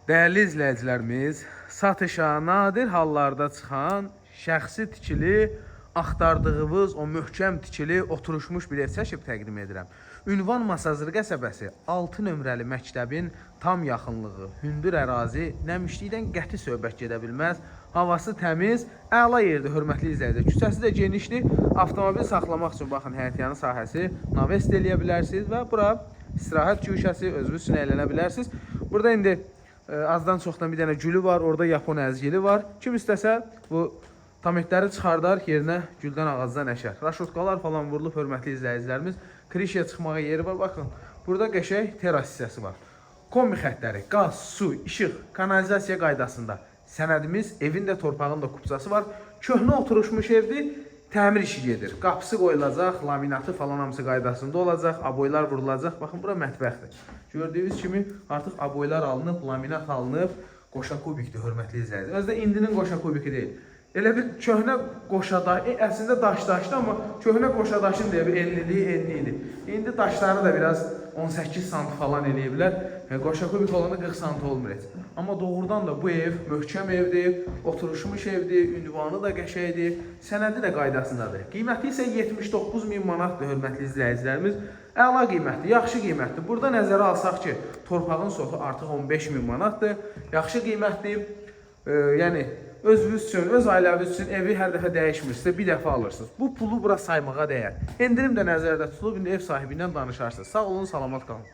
Değerli izləyicilərimiz, satışa nadir hallarda çıxan şəxsi tikili, axtardığımız o möhkəm tikili oturuşmuş bir ev çəkib təqdim edirəm. Ünvan Masazır qəsəbəsi 6 nömrəli məktəbin tam yaxınlığı, hündür ərazi, nəmişlikdən qəti söhbət gedə bilməz. Havası təmiz, əla yerdir, hörmətli izləyicilər. Küçəsi də genişdir. Avtomobil saxlamaq üçün baxın, həyətyanı sahəsi navest eləyə bilərsiniz və bura istirahət güşəsi özünüz üçün əylənə bilərsiniz. Burada indi azdan çoxdan bir dənə gülü var, orada yapon əzgili var. Kim istəsə bu tametləri çıxardar, yerinə güldən ağacdan əşər. Raşotkalar falan vurulub, hörmətli izləyicilərimiz. Krişiyə çıxmağa yeri var. Baxın, burada qəşəng teras hissəsi var. Kombi xəttləri, qaz, su, işıq, kanalizasiya qaydasında. Sənədimiz, evin də torpağın da kupçası var. Köhnə oturuşmuş evdir, təmir işi gedir. Qapısı qoyulacaq, laminatı falan hamısı qaydasında olacaq, aboylar vurulacaq. Baxın, bura mətbəxdir. Gördüyünüz kimi artıq aboylar alınıb, laminat alınıb, qoşa kubikdir, hörmətli izləyicilər. Özdə indinin qoşa kubiki deyil. Elə bir köhnə qoşadaş, əslində daşdaşdı, amma köhnə qoşadaşın deyə bir enli idi. İndi daşları da biraz 18 sant falan eləyiblər. Qoşa kubik olanda 40 sant olmur heç. Amma doğrudan da bu ev möhkəm evdir, oturuşmuş evdir, ünvanı da qəşəkdir, sənədi də qaydasındadır. Qiyməti isə 79.000 manatdır, hörmətli izləyicilərimiz. Əla qiymətdir, yaxşı qiymətdir. Burada nəzərə alsaq ki, torpağın sotu artıq 15.000 manatdır. Yaxşı qiymətdir. Yəni özünüz üçün, öz ailəniz üçün evi hər dəfə dəyişmirsə, bir dəfə alırsınız. Bu pulu bura saymağa dəyər. Endirim də nəzərdə tutulub, indi ev sahibi ilə danışarsınız. Sağ olun, salamat qalın.